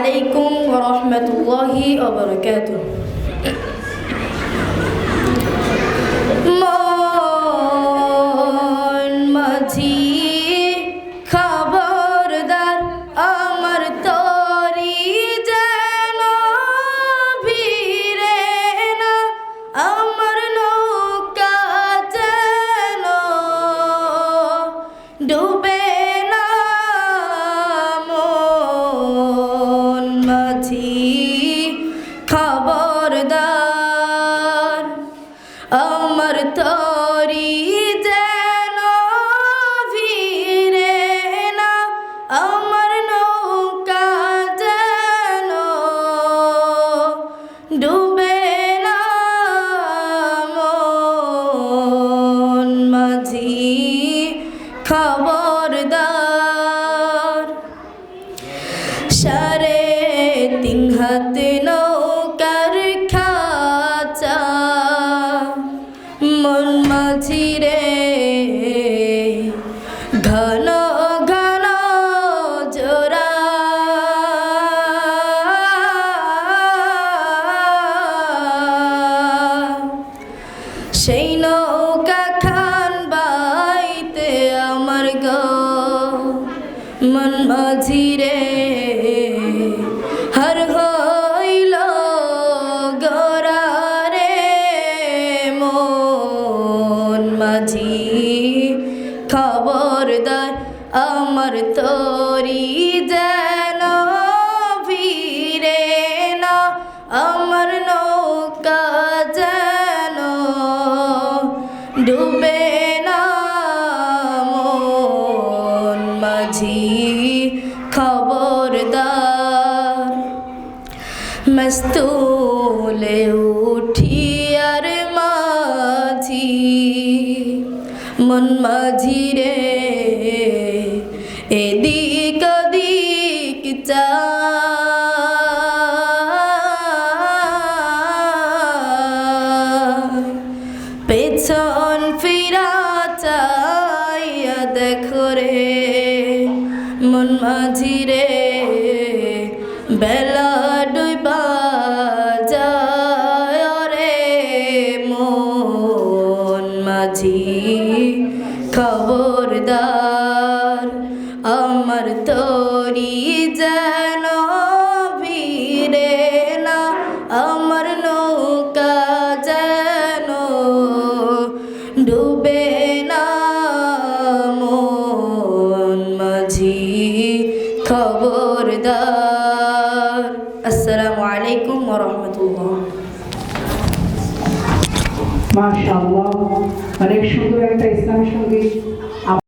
আলাইকুম ওয়া রাহমাতুল্লাহি ওয়া বারাকাতুহু। মন মাঝি খবরদার আমার তরি যেন ভিড়ে না, আমার নৌকা যেন ডুবে না। মন মাঝি খবরদার আমার তরি যেন ভিড়ে না, আমার নৌকা যেন ডুবে না। মন মাঝি খবরদার সাড়ে 3 হাত নৌকার খাঁচা, মন মাঝি রে ঘন ঘন জোড়া। সেই নৌকা খান বাইতে আমার গো মন মাঝি রে হর হইল গোরা রে। মন মাঝি খবরদার আমার তরি যেন ভিড়ে না, আমার নৌকা যেন ডুবে না। মন মাঝি খবরদার মস্তুলে উঠি আর মাঝি মন মাঝি রে এদিক ওদিক চা। পেছন ফিরা চাইয়া দেখো রে মন মাঝি রে বেলা ডুবা যায় রে। মন মাঝি খবরদার আমার তরি যেন ভিড়ে না, আমার নৌকা যেন ডুবে না। মন মাঝি খবরদার। আসসালামু আলাইকুম ওয়া রাহমাতুল্লাহ। মাশাআল্লাহ, অনেক সুন্দর একটা ইসলামী সঙ্গীত